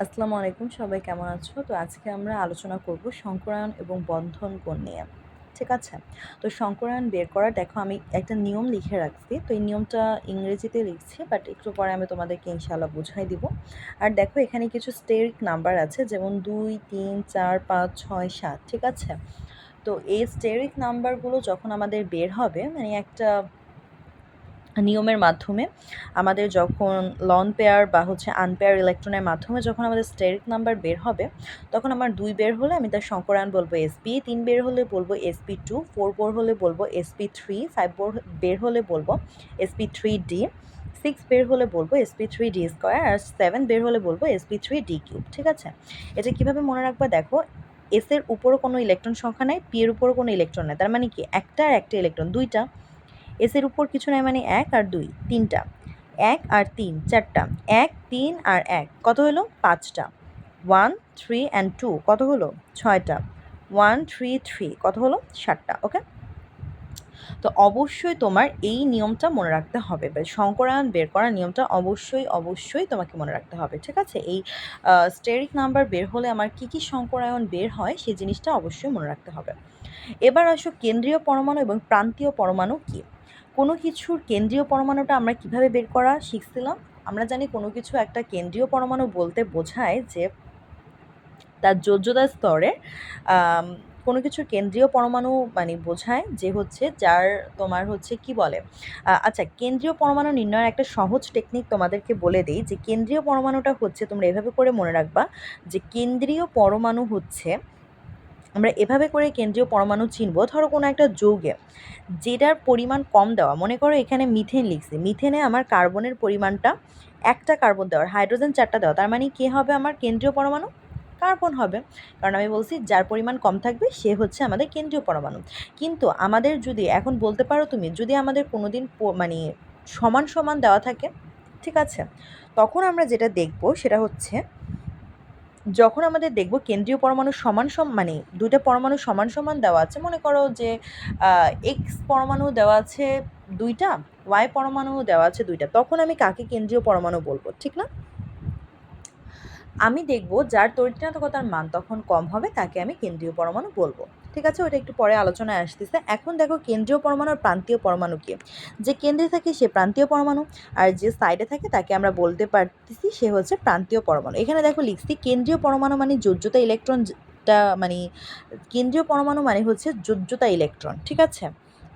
আসসালামু আলাইকুম, সবাই কেমন আছো? তো আজকে আমরা আলোচনা করব সংকরায়ন এবং বন্ধন কোণ নিয়ে। ঠিক আছে? তো সংকরায়ন বের করার দেখো আমি একটা নিয়ম লিখে রাখছি। তো এই নিয়মটা ইংরেজিতে লিখছি, বাট একটু পরে আমি তোমাদেরকে ইনশাআল্লাহ বুঝাই দিব। আর দেখো এখানে কিছু স্টেরিক নাম্বার আছে, যেমন ২, ৩, ৪, ৫, ৬, ৭। ঠিক আছে? তো এই স্টেরিক নাম্বারগুলো যখন আমাদের বের হবে, মানে একটা নিয়মের মাধ্যমে আমাদের যখন লন পেয়ার বা আনপেয়ার ইলেকট্রনের মাধ্যমে যখন আমাদের স্টেরিক নাম্বার বের হবে, তখন আমার ২ বের হলে আমি তার সংকরায়ন বলবো sp, ৩ বের হলে বলবো sp2, ৪ বের হলে বলবো sp3, ৫ বের হলে বলবো sp3d, 6 বের হলে বলবো sp3d স্কয়ার, আর 7 বের হলে বলবো sp3d কিউব। ঠিক আছে? এটা কিভাবে মনে রাখবা দেখো, এস এর উপরও কোনো ইলেকট্রন সংখ্যা নাই, পি এর উপরও কোনো ইলেকট্রন নাই, তার মানে কি একটা আর একটা ইলেকট্রন দুইটা। এসের উপর কিছু নাই, মানে ১ আর ২ তিনটা, ১ আর ৩ চারটা, ১ ৩ আর ১ কত হলো? ৫টা। 1 3 অ্যান্ড 2 কত হলো? ৬টা। 1 3 3 কত হলো? ৭টা। ওকে? তো অবশ্যই তোমার এই নিয়মটা মনে রাখতে হবে, বা সংকরায়ন বের করার নিয়মটা অবশ্যই তোমাকে মনে রাখতে হবে। ঠিক আছে? এই স্টেরিক নাম্বার বের হলে আমার কি কি সংকরায়ন বের হয় সেই জিনিসটা অবশ্যই মনে রাখতে হবে। এবার আসো কেন্দ্রীয় পরমাণু এবং প্রান্তীয় পরমাণু কী। কোনো কিছুর কেন্দ্রীয় পরমাণুটা আমরা কিভাবে বের করা শিখছিলাম। আমরা জানি কোনো কিছু একটা কেন্দ্রীয় পরমাণু বলতে বোঝায় যে তার যোজ্যতা স্তরে কোনো কিছুর কেন্দ্রীয় পরমাণু মানে বোঝায় যে যার তোমার কি বলে, আচ্ছা, কেন্দ্রীয় পরমাণু নির্ণয়ের একটা সহজ টেকনিক তোমাদেরকে বলে দিই, যে কেন্দ্রীয় পরমাণুটা তোমরা এভাবে করে মনে রাখবা, যে কেন্দ্রীয় পরমাণু আমরা এভাবে করে কেন্দ্রীয় পরমাণু চিনব। ধরো কোনো একটা যৌগে যেটার পরিমাণ কম দেওয়া, মনে করো এখানে মিথেন লিখছি, মিথেনে আমার কার্বনের পরিমাণটা একটা কার্বন দেওয়ার, হাইড্রোজেন 4টা দেওয়া, তার মানে কি হবে? আমার কেন্দ্রীয় পরমাণু কার্বন হবে, কারণ আমি বলছি যার পরিমাণ কম থাকবে সে আমাদের কেন্দ্রীয় পরমাণু। কিন্তু আমাদের যদি এখন বলতে পারো তুমি, যদি আমাদের কোনো দিন মানে সমান সমান দেওয়া থাকে, ঠিক আছে, তখন আমরা যেটা দেখব সেটা যখন আমাদের দেখব কেন্দ্রীয় পরমাণু সমান মানে দুইটা পরমাণু সমান সমান দেওয়া আছে, মনে করো যে এক্স পরমাণু দেওয়া আছে দুইটা, ওয়াই পরমাণু দেওয়া আছে দুইটা, তখন আমি কাকে কেন্দ্রীয় পরমাণু বলবো? ঠিক না? আমি দেখব যার তড়িৎচুম্বকতার মান তখন কম হবে তাকে আমি কেন্দ্রীয় পরমাণু বলবো। ঠিক আছে? ওটা একটু পরে আলোচনায় আসতেছে। এখন দেখো কেন্দ্রীয় পরমাণু আর প্রান্তীয় পরমাণু কি। যে কেন্দ্রে থাকে সে প্রান্তীয় পরমাণু, আর যে সাইডে থাকে তাকে আমরা বলতে পারতেছি সে প্রান্তীয় পরমাণু। এখানে দেখো লিখছি কেন্দ্রীয় পরমাণু মানে যোজ্যতা ইলেকট্রনটা, মানে কেন্দ্রীয় পরমাণু মানে যোজ্যতা ইলেকট্রন। ঠিক আছে?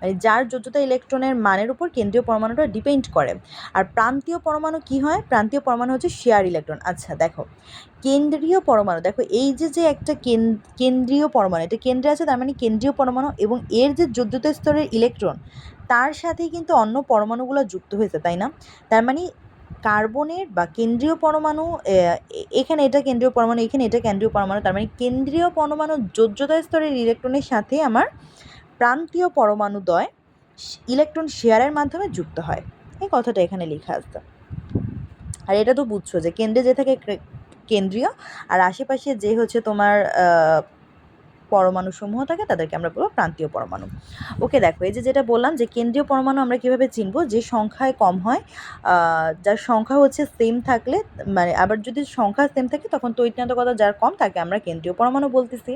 মানে যার যোজ্যতা ইলেকট্রনের মানের উপর কেন্দ্রীয় পরমাণুটা ডিপেন্ড করে। আর প্রান্তীয় পরমাণু কি হয়? প্রান্তীয় পরমাণু শেয়ার ইলেকট্রন। আচ্ছা দেখো, কেন্দ্রীয় পরমাণু দেখো, এই যে একটা কেন্দ্রীয় পরমাণু, এটা কেন্দ্রে আছে, তার মানে কেন্দ্রীয় পরমাণু, এবং এর যে যোজ্যতা স্তরের ইলেকট্রন তার সাথেই কিন্তু অন্য পরমাণুগুলো যুক্ত হয়েছে, তাই না? তার মানে কার্বনের বা কেন্দ্রীয় পরমাণু, এখানে এটা কেন্দ্রীয় পরমাণু, এখানে এটা কেন্দ্রীয় পরমাণু, তার মানে কেন্দ্রীয় পরমাণু যোজ্যতা স্তরের ইলেকট্রনের সাথে আমার প্রান্তীয় পরমাণুদ্বয় ইলেকট্রন শেয়ারের মাধ্যমে যুক্ত হয়। এই কথাটা এখানে লেখা আছে। আর এটা তো বুঝছো যে কেন্দ্রে যে থাকে কেন্দ্রীয়, আর আশেপাশে যে তোমার পরমাণু সমূহ থাকে তাদেরকে আমরা বলবো প্রান্তীয় পরমাণু। ওকে, দেখো এই যেটা বললাম যে কেন্দ্রীয় পরমাণু আমরা কিভাবে চিনবো, যে সংখ্যায় কম হয়, যার সংখ্যা সেম থাকলে, মানে আবার যদি সংখ্যা সেম থাকে তখন তড়িৎচুম্বকতা যার কম তাকে আমরা কেন্দ্রীয় পরমাণু বলতেছি।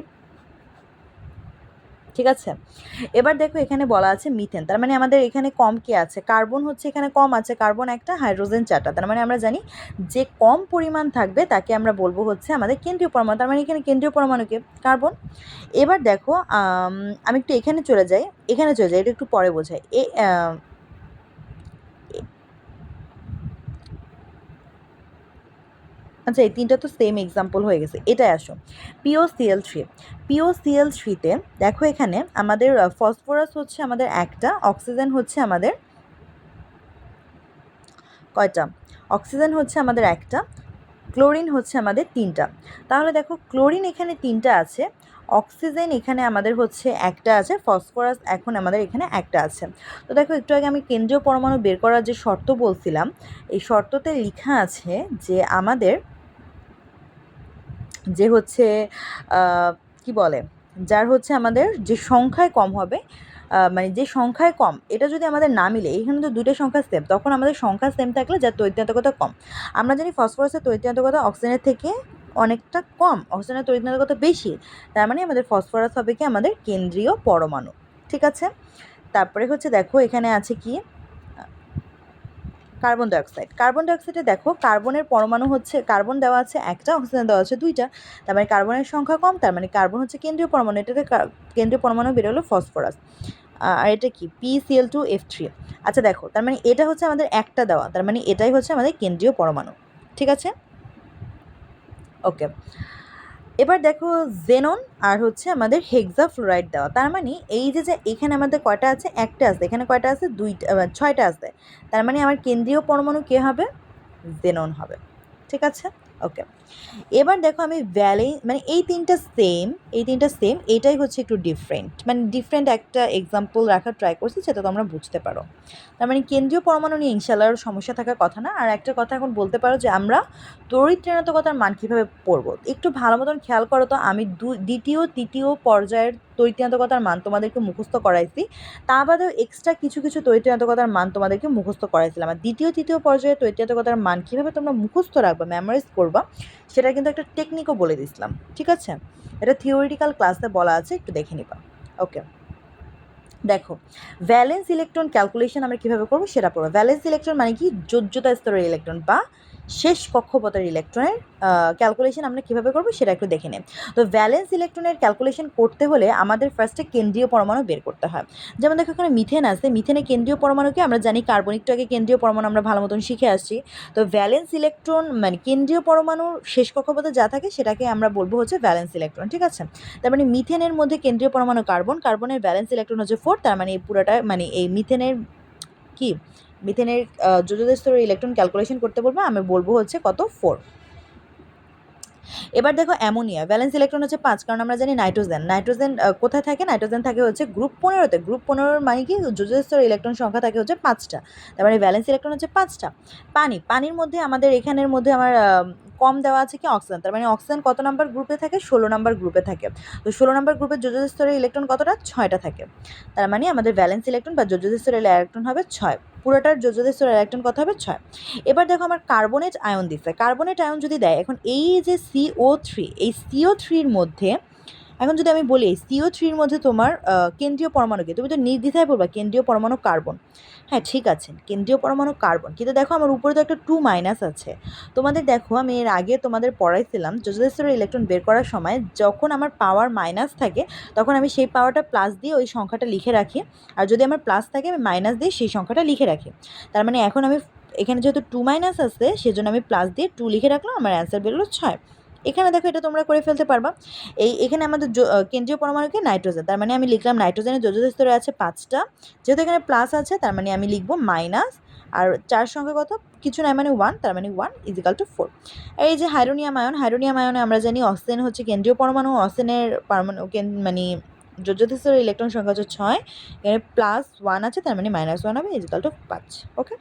ঠিক আছে? এবার দেখো এখানে বলা আছে মিথেন, তার মানে আমাদের এখানে কম কে আছে? কার্বন এখানে কম আছে, কার্বন একটা, হাইড্রোজেন 4টা, তার মানে আমরা জানি যে কম পরিমাণ থাকবে তাকে আমরা বলবো আমাদের কেন্দ্রীয় পরমাণু, তার মানে এখানে কেন্দ্রীয় পরমাণুকে কার্বন। এবার দেখো আমি একটু এখানে চলে যাই, এটা একটু পরে বোঝাই। আচ্ছা, এই তিনটা তো সেম এক্সাম্পল হয়ে গেছে, এটাই আসো POCl3। POCl3-তে দেখো এখানে আমাদের ফসফরাস আমাদের একটা, অক্সিজেন আমাদের কয়টা? অক্সিজেন আমাদের একটা, ক্লোরিন আমাদের 3টা। তাহলে দেখো ক্লোরিন এখানে 3টা আছে, অক্সিজেন এখানে আমাদের একটা আছে, ফসফরাস এখন আমাদের এখানে একটা আছে। তো দেখো একটু আগে আমি কেন্দ্রীয় পরমাণু বের করার যে শর্ত বলছিলাম, এই শর্ততে লেখা আছে যে আমাদের যে কি বলে, যার আমাদের যে সংখ্যায় কম হবে, মানে যে সংখ্যায় কম, এটা যদি আমাদের না মিলে, এখানে তো দুটো সংখ্যা সেম, তখন আমাদের সংখ্যা সেম থাকলে যার তড়িৎচুম্বকতা কম। আমরা জানি ফসফরাসের তড়িৎচুম্বকতা অক্সিজেনের থেকে অনেকটা কম, অক্সিজেনের তড়িৎ নাটকতা বেশি, তার মানে আমাদের ফসফরাস হবে কি আমাদের কেন্দ্রীয় পরমাণু। ঠিক আছে, তারপরে হচ্ছে দেখো এখানে আছে কি কার্বন ডাইঅক্সাইড। কার্বন ডাইঅক্সাইডে দেখো কার্বনের পরমাণু হচ্ছে, কার্বন দেওয়া আছে একটা, অক্সিজেন দেওয়া আছে দুইটা, তার মানে কার্বনের সংখ্যা কম, তার মানে কার্বন হচ্ছে কেন্দ্রীয় পরমাণু, এটাতে কেন্দ্রীয় পরমাণু বেরোলো ফসফরাস। আর এটা কি PCl2F3। আচ্ছা দেখো, তার মানে এটা হচ্ছে আমাদের একটা দেওয়া, তার মানে এটাই হচ্ছে আমাদের কেন্দ্রীয় পরমাণু। ঠিক আছে, ওকে। এবার দেখো জেনন আর হচ্ছে আমাদের হেক্সাফ্লোরাইড দেওয়া, তার মানে এই যে এখানে আমাদের কয়টা আছে, একটা আছে, এখানে কয়টা আছে, দুইটা, ছয়টা আছে, তার মানে আমার কেন্দ্রীয় পরমাণু কে হবে, জেনন হবে। ঠিক আছে, ওকে। এবার দেখো আমি মানে এই তিনটা সেম এটাই হচ্ছে একটু ডিফারেন্ট, মানে ডিফারেন্ট একটা এক্সাম্পল রাখার ট্রাই করছি যেটা তোমরা বুঝতে পারো। তার মানে কেন্দ্রীয় পরমাণু নিয়ে ইনশাল্লাহ সমস্যা থাকার কথা না। আর একটা কথা এখন বলতে পারো যে আমরা তড়িৎ ঋণাত্মকতার মান কীভাবে পড়বো, একটু ভালো মতন খেয়াল করো তো। আমি দ্বিতীয় তৃতীয় পর্যায়ের তড়িৎ ঋণাত্মকতার মান তোমাদেরকে মুখস্থ করাইছি, তা বাদেও এক্সট্রা কিছু কিছু তড়িৎ ঋণাত্মকতার মান তোমাদেরকে মুখস্থ করাইছিলাম। আর দ্বিতীয় তৃতীয় পর্যায়ের তড়িৎ ঋণাত্মকতার মান কীভাবে তোমরা মুখস্থ রাখবা, মেমোরাইজ করবা, সেটা কিন্তু একটা টেকনিকও বলে দিছিলাম। ঠিক আছে, এটা থিওরিটিক্যাল ক্লাসে বলা আছে, একটু দেখে নিবা। ওকে, দেখো ভ্যালেন্স ইলেকট্রন ক্যালকুলেশন আমরা কীভাবে করবো সেটা পড়ো। ভ্যালেন্স ইলেকট্রন মানে কি, যোজ্যতা স্তরের ইলেকট্রন বা শেষ কক্ষপথের ইলেকট্রনের ক্যালকুলেশন আমরা কীভাবে করবো সেটা একটু দেখে নিই। তো ভ্যালেন্স ইলেকট্রনের ক্যালকুলেশন করতে হলে আমাদের ফার্স্টে কেন্দ্রীয় পরমাণু বের করতে হয়। যেমন দেখো এখানে মিথেন আছে, মিথেনের কেন্দ্রীয় পরমাণুকে আমরা জানি, কার্বনিকটা আগে কেন্দ্রীয় পরমাণু আমরা ভালো মতন শিখে আসছি। তো ভ্যালেন্স ইলেকট্রন মানে কেন্দ্রীয় পরমাণুর শেষ কক্ষপথে যা থাকে সেটাকে আমরা বলবো হচ্ছে ভ্যালেন্স ইলেকট্রন। ঠিক আছে, তার মানে মিথেনের মধ্যে কেন্দ্রীয় পরমাণু কার্বন, কার্বনের ভ্যালেন্স ইলেকট্রন হচ্ছে 4, তার মানে এই পুরোটা মানে এই মিথেনের যোজ্যতা স্তরের ইলেকট্রন ক্যালকুলেশন করতে বলবো, আমি বলবো হচ্ছে কত, 4। এবার দেখো অ্যামোনিয়া, ভ্যালেন্স ইলেকট্রন হচ্ছে 5, কারণ আমরা জানি নাইট্রোজেন কোথায় থাকে, নাইট্রোজেন থাকে হচ্ছে গ্রুপ 15-তে। গ্রুপ 15 মানে কি, যোজ্যতা স্তরের ইলেকট্রন সংখ্যা থাকে হচ্ছে 5টা, তার মানে ভ্যালেন্স ইলেকট্রন হচ্ছে 5টা। পানির মধ্যে আমাদের এখানের মধ্যে আমার কম দেওয়া আছে কি, অক্সিজেন, তার মানে অক্সিজেন কত নাম্বার গ্রুপে থাকে, 16 নাম্বার গ্রুপে থাকে। তো 16 নাম্বার গ্রুপের যোজ্যতা স্তরের ইলেকট্রন কতটা, 6টা থাকে, তার মানে আমাদের ভ্যালেন্স ইলেকট্রন বা যোজ্যতা স্তরের ইলেকট্রন হবে 6, পুরোটার যোজ্যতা স্তরের ইলেকট্রন কত হবে, 6। এবার দেখো আমার কার্বনেট আয়ন দিচ্ছে, কার্বনেট আয়ন যদি দেয়, এখন এই যে CO3, এই CO3-র মধ্যে, এখন যদি আমি বলি CO3-র মধ্যে তোমার কেন্দ্রীয় পরমাণুকে, তুমি তো নির্দ্বিধায় বলবা কেন্দ্রীয় পরমাণু কার্বন। হ্যাঁ ঠিক আছে, কেন্দ্রীয় পরমাণু কার্বন, কিন্তু দেখো আমার উপরে তো একটা 2- আছে। তোমাদের দেখো আমি এর আগে তোমাদের পড়াইছিলাম যোজ্যতা স্তরের ইলেকট্রন বের করার সময় যখন আমার পাওয়ার মাইনাস থাকে তখন আমি সেই পাওয়ারটা প্লাস দিয়ে ওই সংখ্যাটা লিখে রাখি, আর যদি আমার প্লাস থাকে আমি মাইনাস দিয়ে সেই সংখ্যাটা লিখে রাখি। তার মানে এখন আমি এখানে যেহেতু 2- আছে সেজন্য আমি প্লাস দিয়ে 2 লিখে রাখলাম, আমার অ্যান্সার বেরোলো 6। এখানে দেখো এটা তোমরা করে ফেলতে পারবা। এখানে আমাদের কেন্দ্রীয় পরমাণুকে নাইট্রোজেন, তার মানে আমি লিখলাম নাইট্রোজেনের যোজ্যতা স্তরে আছে 5টা, যেহেতু এখানে প্লাস আছে তার মানে আমি লিখবো মাইনাস, আর 4 সংখ্যা কত, কিছু নাই মানে 1, তার মানে 1=4। এই যে হাইড্রোনিয়াম আয়নে আমরা জানি অক্সিজেন হচ্ছে কেন্দ্রীয় পরমাণু, অক্সিজেনের পরমাণু মানে যোজ্যতা স্তরের ইলেকট্রন সংখ্যা হচ্ছে 6, এখানে +1 আছে তার মানে -1 হবে, =5। ওকে,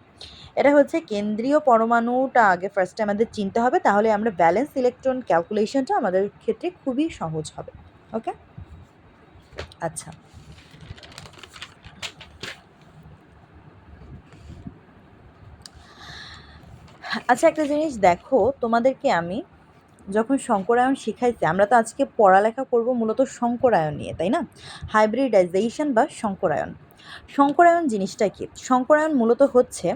এটা হচ্ছে কেন্দ্রীয় পরমাণুটা আগে ফার্স্টে আমাদের চিনতে হবে, তাহলে আমরা ব্যালেন্স ইলেকট্রন ক্যালকুলেশনটা আমাদের ক্ষেত্রে খুবই সহজ হবে। ওকে, আচ্ছা আচ্ছা একটা জিনিস দেখো, তোমাদেরকে আমি যখন শঙ্করায়ন শিখাইছি, আমরা তো আজকে পড়ালেখা করব মূলত শঙ্করায়ন নিয়ে, তাই না, হাইব্রিডাইজেশন বা শঙ্করায়ন। শঙ্করায়ন জিনিসটা কি, শঙ্করায়ন মূলত হচ্ছে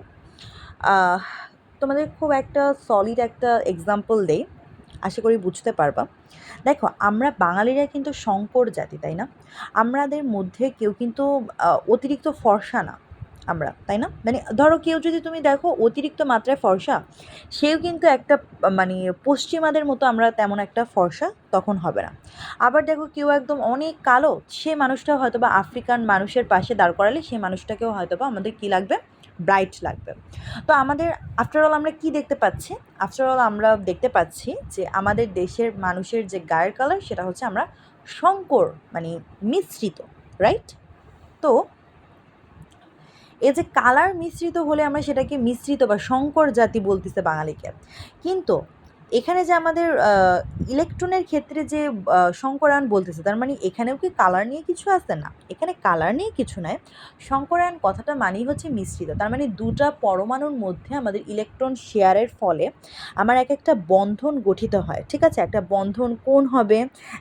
তোমাদের খুব একটা সলিড একটা এক্সাম্পল দেই, আশা করি বুঝতে পারবা। দেখো আমরা বাঙালিরা কিন্তু শঙ্কর জাতি, তাই না, আমাদের মধ্যে কেউ কিন্তু অতিরিক্ত ফর্সা না আমরা, তাই না, মানে ধরো কেউ যদি তুমি দেখো অতিরিক্ত মাত্রায় ফর্সা, সেও কিন্তু একটা মানে পশ্চিমাদের মতো আমরা তেমন একটা ফর্সা তখন হবে না। আবার দেখো কেউ একদম অনেক কালো, সে মানুষটা হয়তো বা আফ্রিকান মানুষের পাশে দাঁড় করালে সেই মানুষটাকেও হয়তো বা আমাদের কী লাগবে, ব্রাইট লাগবে। তো আমাদের আফটারঅল আমরা কি দেখতে পাচ্ছি, আফটারঅল আমরা দেখতে পাচ্ছি যে আমাদের দেশের মানুষের যে গায়ের কালার সেটা হচ্ছে আমরা শঙ্কর মানে মিশ্রিত, রাইট। তো এই যে কালার মিশ্রিত হলে আমরা সেটাকে মিশ্রিত বা শঙ্কর জাতি বলতেছে বাঙালিকে, কিন্তু এখানে যে আমাদের ইলেকট্রনের ক্ষেত্রে যে সংকরায়ন বলতেছে, তার মানে এখানেও কি কালার নিয়ে কিছু আছে? না, এখানে কালার নিয়ে কিছু নয়। সংকরায়ন কথাটা মানেই হচ্ছে মিশ্রিত, তার মানে দুটা পরমাণুর মধ্যে আমাদের ইলেকট্রন শেয়ারের ফলে আমার এক একটা বন্ধন গঠিত হয়। ঠিক আছে, একটা বন্ধন কোণ হবে,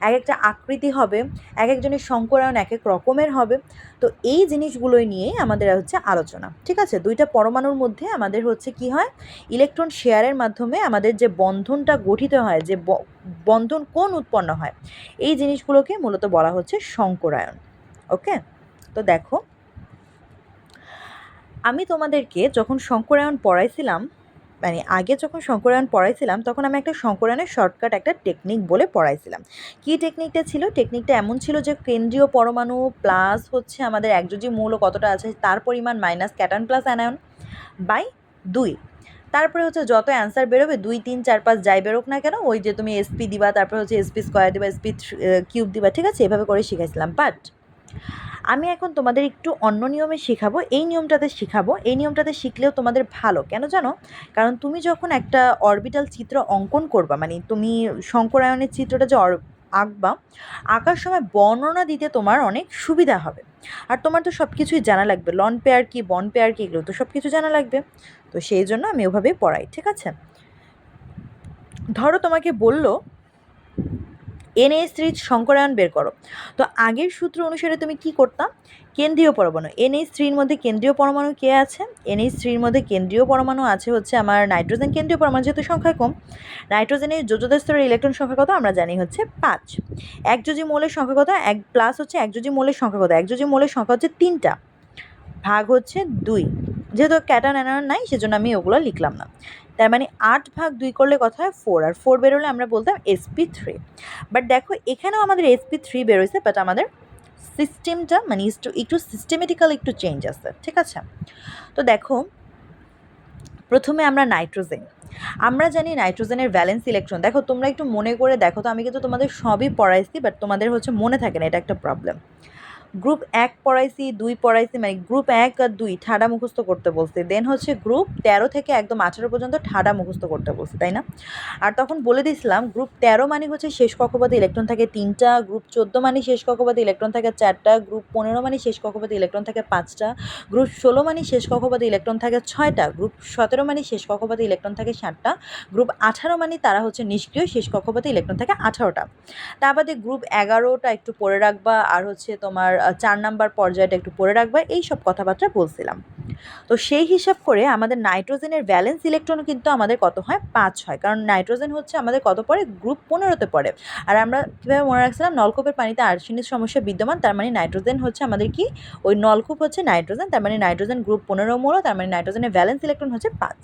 এক একটা আকৃতি হবে, এক একজনের সংকরায়ন এক এক রকমের হবে। তো এই জিনিসগুলোই নিয়ে আমাদের হচ্ছে আলোচনা। ঠিক আছে, দুইটা পরমাণুর মধ্যে আমাদের হচ্ছে কি হয়, ইলেকট্রন শেয়ারের মাধ্যমে আমাদের যে বন্ধনটা গঠিত হয়, যে বন্ধন কোণ উৎপন্ন হয়, এই জিনিসগুলোকে মূলত বলা হচ্ছে সংকরায়ন। ওকে, তো দেখো, আমি তোমাদেরকে যখন সংকরায়ন পড়াইছিলাম, মানে আগে যখন সংকরায়ন পড়াইছিলাম, তখন আমি একটা সংকরায়নের শর্টকাট একটা টেকনিক বলে পড়াইছিলাম। কি টেকনিকটা ছিল? টেকনিকটা এমন ছিল যে কেন্দ্রীয় পরমাণু প্লাস হচ্ছে আমাদের একযোজী মৌল কতটা আছে তার পরিমাণ minus cation plus anion by 2। তারপরে হচ্ছে যত অ্যান্সার বেরোবে 2, 3, 4, 5 যাই বেরোক না কেন, ওই যে তুমি এসপি দিবা, তারপরে হচ্ছে এসপি স্কোয়ার দিবা, এসপি কিউব দিবা। ঠিক আছে, এভাবে করে শিখাইছিলাম। বাট আমি এখন তোমাদের একটু অন্য নিয়মে শেখাবো, এই নিয়মটাতে শেখাবো। এই নিয়মটাতে শিখলেও তোমাদের ভালো, কেন জানো? কারণ তুমি যখন একটা অরবিটাল চিত্র অঙ্কন করবা, মানে তুমি সংকরায়নের চিত্রটা যে আঁকবা, আঁকার সময় বর্ণনা দিতে তোমার অনেক সুবিধা হবে। আর তোমার তো সব কিছুই জানা লাগবে, লন পেয়ার কি, বন পেয়ার কি, এগুলো তো সব কিছু জানা লাগবে। তো সেই জন্য আমি ওভাবেই পড়াই। ঠিক আছে, ধরো তোমাকে বললো NH3 সংকরায়ন বের করো, তো আগের সূত্র অনুসারে তুমি কি করতাম? কেন্দ্রীয় পরমাণু, NH3-র মধ্যে কেন্দ্রীয় পরমাণু কে আছে? NH3-র মধ্যে কেন্দ্রীয় পরমাণু আছে হচ্ছে আমার নাইট্রোজেন কেন্দ্রীয় পরমাণু, যেহেতু সংখ্যা কম। নাইট্রোজেনের যোজদের স্তরের ইলেকট্রন সংখ্যা কত আমরা জানি হচ্ছে 5। একযোজী মৌলের সংখ্যা কত? এক প্লাস হচ্ছে একযোজী মৌলের সংখ্যা কত? একযোজী মৌলের সংখ্যা হচ্ছে 3টা, ভাগ হচ্ছে 2। যেহেতু ক্যাটায়ন অ্যানায়ন নাই, সেজন্য আমি ওগুলো লিখলাম না। তার মানে 8 ভাগ 2 করলে কথা হয় 4, আর 4 বেরোলে আমরা বলতাম sp3। বাট দেখো এখানেও আমাদের sp3 বেরোয়েছে, বাট আমাদের সিস্টেমটা মানে একটু সিস্টেমেটিক্যাল একটু চেঞ্জ আছে। ঠিক আছে, তো দেখো প্রথমে আমরা নাইট্রোজেন, আমরা জানি নাইট্রোজেনের ভ্যালেন্স ইলেকট্রন। দেখো তোমরা একটু মনে করে দেখো তো, আমি কিন্তু তোমাদের সবই পড়াইছি, বাট তোমাদের হচ্ছে মনে থাকে না, এটা একটা প্রবলেম। গ্রুপ 1 পড়াইছি, 2 পড়াইছি, মানে গ্রুপ 1 আর 2 ঠাডা মুখস্থ করতে বলছি। দেন হচ্ছে গ্রুপ 13 থেকে একদম 18 পর্যন্ত ঠাডা মুখস্থ করতে বলছি, তাই না? আর তখন বলে দিয়েছিলাম গ্রুপ 13 মানে হচ্ছে শেষ কক্ষপথে ইলেকট্রন থাকে 3টা, গ্রুপ 14 মানে শেষ কক্ষপথে ইলেকট্রন থাকে 4টা, গ্রুপ 15 মানে শেষ কক্ষপথে ইলেকট্রন থাকে 5টা, গ্রুপ 16 মানে শেষ কক্ষপথে ইলেকট্রন থাকে 6টা, গ্রুপ 17 মানে শেষ কক্ষপথে ইলেকট্রন থাকে 7টা, গ্রুপ 18 মানে তারা হচ্ছে নিষ্ক্রিয়, শেষ কক্ষপথে ইলেকট্রন থাকে 18টা। তার বাদে গ্রুপ 11টা একটু পড়ে রাখবা, আর হচ্ছে তোমার 4 নাম্বার পর্যায়টা একটু পড়ে রাখবা, এই সব কথাবার্তা বলছিলাম। তো সেই হিসাব করে আমাদের নাইট্রোজেনের ভ্যালেন্স ইলেকট্রনও কিন্তু আমাদের কত হয়? 5 হয়, কারণ নাইট্রোজেন হচ্ছে আমাদের কত পড়ে? গ্রুপ 15তে পড়ে। আর আমরা কীভাবে মনে রাখছিলাম? নলকূপের পানিতে আর্সেনিক সমস্যা বিদ্যমান, তার মানে নাইট্রোজেন হচ্ছে আমাদের কি, ওই নলকূপ হচ্ছে নাইট্রোজেন, তার মানে নাইট্রোজেন গ্রুপ 15 মূল, তার মানে নাইট্রোজেনের ভ্যালেন্স ইলেকট্রন হচ্ছে 5।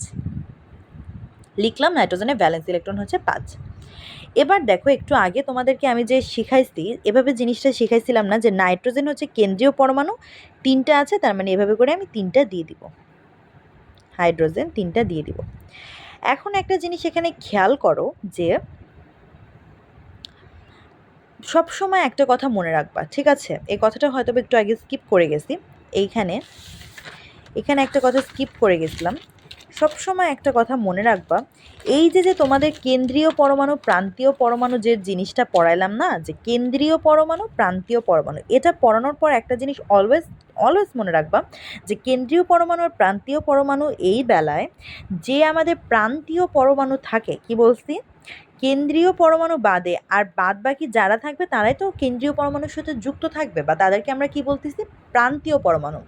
লিখলাম নাইট্রোজেনের ভ্যালেন্স ইলেকট্রন হচ্ছে 5। এবার দেখো একটু আগে তোমাদেরকে আমি যে শিখাইছি, এভাবে জিনিসটা শিখাইছিলাম না যে নাইট্রোজেন হচ্ছে কেন্দ্রীয় পরমাণু 3টা আছে, তার মানে এভাবে করে আমি 3টা দিয়ে দিব, হাইড্রোজেন 3টা দিয়ে দিব। এখন একটা জিনিস এখানে খেয়াল করো যে সব সময় একটা কথা মনে রাখবা। ঠিক আছে, এই কথাটা হয়তো একটু আগে স্কিপ করে গেছি, এখানে একটা কথা স্কিপ করে গেছিলাম। সবসময় একটা কথা মনে রাখবা, এই যে তোমাদের কেন্দ্রীয় পরমাণু প্রান্তীয় পরমাণু যে জিনিসটা পড়াইলাম না, যে কেন্দ্রীয় পরমাণু প্রান্তীয় পরমাণু, এটা পড়ানোর পর একটা জিনিস অলওয়েজ মনে রাখবা, যে কেন্দ্রীয় পরমাণু আর প্রান্তীয় পরমাণু এই বেলায় যে আমাদের প্রান্তীয় পরমাণু থাকে, কি বলছি? কেন্দ্রীয় পরমাণু বাদে আর বাদ বাকি যারা থাকবে তারাই তো কেন্দ্রীয় পরমাণুর সাথে যুক্ত থাকবে, বা তাদেরকে আমরা কি বলতেছি? প্রান্তীয় পরমাণু।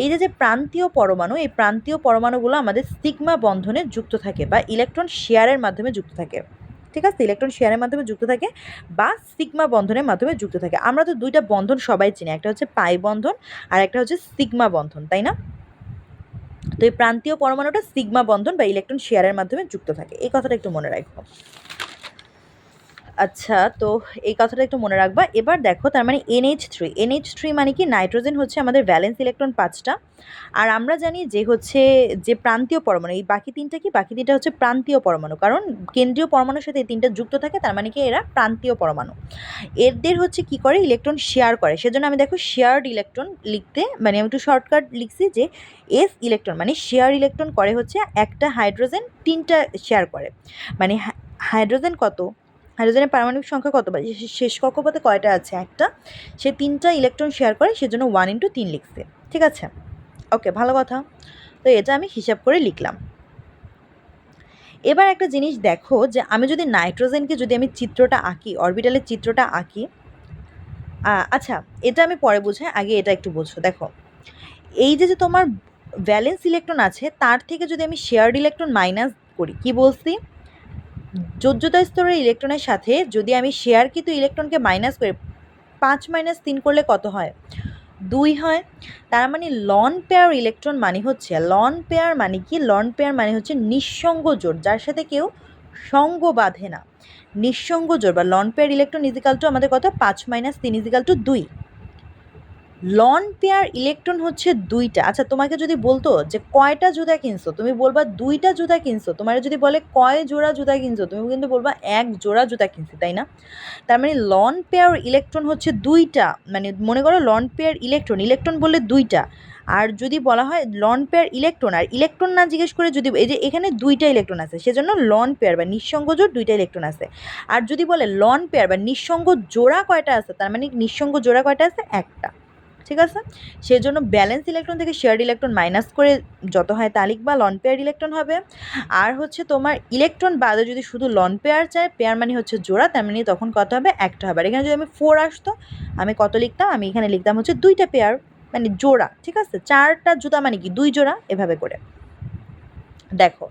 এই যে প্রান্তীয় পরমাণু, এই প্রান্তীয় পরমাণুগুলো আমাদের সিগমা বন্ধনে যুক্ত থাকে বা ইলেকট্রন শেয়ারের মাধ্যমে যুক্ত থাকে। ঠিক আছে, ইলেকট্রন শেয়ারের মাধ্যমে যুক্ত থাকে বা সিগমা বন্ধনের মাধ্যমে যুক্ত থাকে। আমরা তো দুইটা বন্ধন সবাই চিনি, একটা হচ্ছে পাই বন্ধন আর একটা হচ্ছে সিগমা বন্ধন, তাই না? তো এই প্রান্তীয় পরমাণুটা সিগমা বন্ধন বা ইলেকট্রন শেয়ারের মাধ্যমে যুক্ত থাকে, এই কথাটা একটু মনে রাখবো। আচ্ছা, তো এই কথাটা একটু মনে রাখবা। এবার দেখো, তার মানে NH3 মানে কি? নাইট্রোজেন হচ্ছে আমাদের ভ্যালেন্স ইলেকট্রন 5টা, আর আমরা জানি যে হচ্ছে যে প্রান্তীয় পরমাণু, এই বাকি 3টা কি? বাকি 3টা হচ্ছে প্রান্তীয় পরমাণু, কারণ কেন্দ্রীয় পরমাণুর সাথে এই 3টা যুক্ত থাকে, তার মানে কি এরা প্রান্তীয় পরমাণু। এদের হচ্ছে কি করে? ইলেকট্রন শেয়ার করে, সেজন্য আমি দেখো শেয়ার্ড ইলেকট্রন লিখতে, মানে আমি একটু শর্টকাট লিখছি যে এস ইলেকট্রন মানে শেয়ার ইলেকট্রন করে হচ্ছে একটা হাইড্রোজেন 3টা শেয়ার করে, মানে হাইড্রোজেন কত, হাইড্রোজেনের পারমাণবিক সংখ্যা কত, বা শেষ কক্ষপথে কয়টা আছে, একটা, সে 3টা ইলেকট্রন শেয়ার করে, সেজন্য 1 × 3 লিখছে। ঠিক আছে, ওকে, ভালো কথা। তো এটা আমি হিসাব করে লিখলাম। এবার একটা জিনিস দেখো, যে আমি যদি নাইট্রোজেনকে যদি আমি চিত্রটা আঁকি, অরবিটালের চিত্রটা আঁকি, আচ্ছা এটা আমি পরে বুঝাই, আগে এটা একটু বোঝো। দেখো এই যে তোমার ভ্যালেন্স ইলেকট্রন আছে, তার থেকে যদি আমি শেয়ার্ড ইলেকট্রন মাইনাস করি, কি বলছি, যোজ্যতা স্তরের ইলেকট্রনের সাথে যদি আমি শেয়ারকৃত ইলেকট্রনকে মাইনাস করি, 5 - 3 করলে কত হয়, 2 হয়। তার মানে লন পেয়ার ইলেকট্রন মানে হচ্ছে, লন পেয়ার মানে কি, লন পেয়ার মানে হচ্ছে নিঃসঙ্গ জোড়, যার সাথে কেউ সঙ্গ বাঁধে না, নিঃসঙ্গ জোড় বা lone pair electron equal to আমাদের কত, 5 - 3 equal to 2। Lone pair electron হচ্ছে 2টা। আচ্ছা তোমাকে যদি বলতো যে কয়টা জুতা কিনছো, তুমি বলবা 2টা জুতা কিনছো। তোমার যদি বলে কয় জোড়া জুতা কিনছো, তুমি কিন্তু বলবা 1 জোড়া জুতা কিনছি, তাই না? তার মানে লন পেয়ার ইলেকট্রন হচ্ছে 2টা, মানে মনে করো লন পেয়ার ইলেকট্রন, ইলেকট্রন বললে 2টা। আর যদি বলা হয় লন পেয়ার ইলেকট্রন, আর ইলেকট্রন না জিজ্ঞেস করে যদি, এই যে এখানে 2টা ইলেকট্রন আছে, সেজন্য লন পেয়ার বা নিঃসঙ্গ জোড় 2টা ইলেকট্রন আছে। আর যদি বলে লন পেয়ার বা নিঃসঙ্গ জোড়া কয়টা আছে, তার মানে নিঃসঙ্গ জোড়া কয়টা আছে, একটা। ঠিক আছে, সেজন্য ব্যালেন্স ইলেকট্রন থেকে শেয়ার্ড ইলেকট্রন মাইনাস করে যত হয় তা লিখবা, লন পেয়ার ইলেকট্রন হবে। আর হচ্ছে তোমার ইলেকট্রন বাদে যদি শুধু লন পেয়ার চায়, পেয়ার মানে হচ্ছে জোড়া, তার মানে তখন কত হবে, একটা হবে। আর এখানে যদি আমি 4 আসতো, আমি কত লিখতাম, আমি এখানে লিখতাম হচ্ছে 2টা পেয়ার, মানে জোড়া। ঠিক আছে, 4টা জুতা মানে কি 2 জোড়া, এভাবে করে। দেখো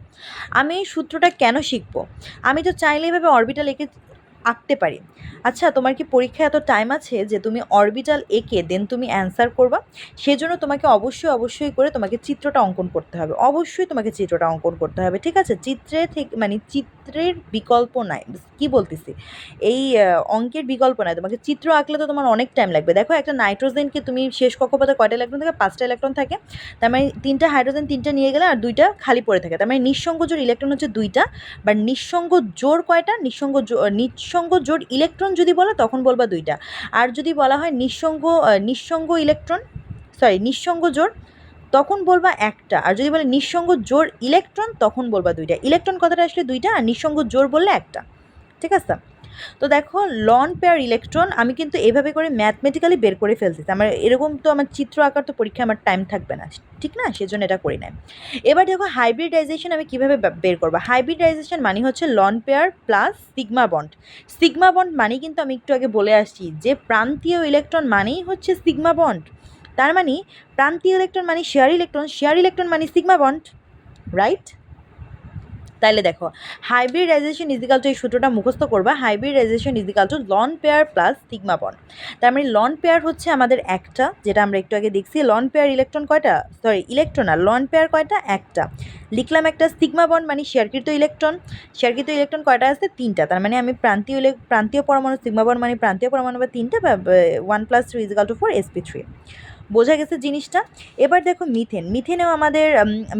আমি এই সূত্রটা কেন শিখবো, আমি তো চাইলে এভাবে অরবিটাল এঁকে আঁকতে পারি। আচ্ছা তোমার কি পরীক্ষায় এত টাইম আছে যে তুমি অরবিটাল এঁকে দেন তুমি অ্যান্সার করবা? সেজন্য তোমাকে অবশ্যই করে তোমাকে চিত্রটা অঙ্কন করতে হবে, অবশ্যই তোমাকে চিত্রটা অঙ্কন করতে হবে। ঠিক আছে, চিত্রে থেকে মানে চিত্রের বিকল্প নাই, কি বলতেছি, এই অঙ্কের বিকল্প নাই। তোমাকে চিত্র আঁকলে তো তোমার অনেক টাইম লাগবে। দেখো একটা নাইট্রোজেনকে তুমি শেষ কক্ষপথে কয়টা ইলেকট্রন থাকে, 5টা ইলেকট্রন থাকে। তার মানে 3টা হাইড্রোজেন 3টা নিয়ে গেলে আর 2টা খালি পড়ে থাকে। তার মানে নিঃসঙ্গ জোড় ইলেকট্রন হচ্ছে 2টা, বা নিঃসঙ্গ জোড় কয়টা, নিঃসঙ্গ জোড় ইলেকট্রন যদি বলো তখন বলবা 2টা। আর যদি বলা হয় নিঃসঙ্গ ইলেকট্রন, সরি নিঃসঙ্গ জোড়, তখন বলবা একটা। আর যদি বলে নিঃসঙ্গ জোড় ইলেকট্রন, তখন বলবা 2টা। ইলেকট্রন কথাটা আসলে 2টা, আর নিঃসঙ্গ জোড় বললে একটা। ঠিক আছে, তো দেখো লন পেয়ার ইলেকট্রন আমি কিন্তু এভাবে করে ম্যাথমেটিক্যালি বের করে ফেলতেছি। আমার এরকম তো আমার চিত্র আঁকার তো পরীক্ষা আমার টাইম থাকবে না, ঠিক না, সেজন্য এটা করি না। এবার দেখো হাইব্রিডাইজেশন আমি কিভাবে বের করবো। হাইব্রিডাইজেশন মানে হচ্ছে loan pair plus sigma bond. Sigma bond মানে কিন্তু আমি একটু আগে বলে আসছি যে প্রান্তীয় ইলেকট্রন মানেই হচ্ছে সিগমা বন্ড। তার মানে প্রান্তীয় ইলেকট্রন মানে শেয়ার ইলেকট্রন, শেয়ার ইলেকট্রন মানে সিগমা বন্ড, রাইট? তাহলে দেখো হাইব্রিডাইজেশন ইজিক্যাল টু, এই সূত্রটা মুখস্থ করবা, hybridization equal to lone pair plus sigma bond. তার মানে লন পেয়ার হচ্ছে আমাদের একটা, যেটা আমরা একটু আগে দেখছি। লন পেয়ার ইলেকট্রন কয়টা, সরি ইলেকট্রন, আর লন পেয়ার কয়টা, একটা। লিখলাম একটা। সিগমা বন্ড মানে শেয়ারকৃত ইলেকট্রন, শেয়ারকৃত ইলেকট্রন কয়টা আছে, 3টা। তার মানে আমি প্রান্তীয় পরমাণু, সিগমা বন্ড মানে প্রান্তীয় পরমাণু বা 3টা, বা 1 + 3 = 4 sp3। বোঝা গেছে জিনিসটা? এবার দেখো মিথেনেও আমাদের,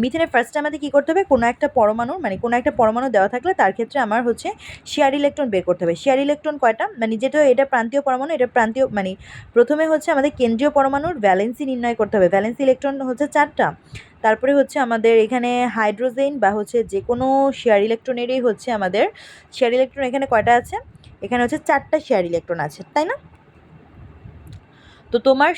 মিথেনের ফার্স্টে আমাদের কী করতে হবে, কোনো একটা পরমাণু, মানে কোনো একটা পরমাণু দেওয়া থাকলে তার ক্ষেত্রে আমার হচ্ছে শেয়ার ইলেকট্রন বের করতে হবে। শেয়ার ইলেকট্রন কয়টা, মানে যেটা এটা প্রান্তীয় পরমাণু, এটা প্রান্তীয়, মানে প্রথমে হচ্ছে আমাদের কেন্দ্রীয় পরমাণুর ভ্যালেন্সি নির্ণয় করতে হবে। ভ্যালেন্সি ইলেকট্রন হচ্ছে 4টা। তারপরে হচ্ছে আমাদের এখানে হাইড্রোজেন বা হচ্ছে যে কোনো শেয়ার ইলেকট্রনেরই হচ্ছে আমাদের শেয়ার ইলেকট্রন এখানে কয়টা আছে, এখানে হচ্ছে 4টা শেয়ার ইলেকট্রন আছে, তাই না? তো তোমার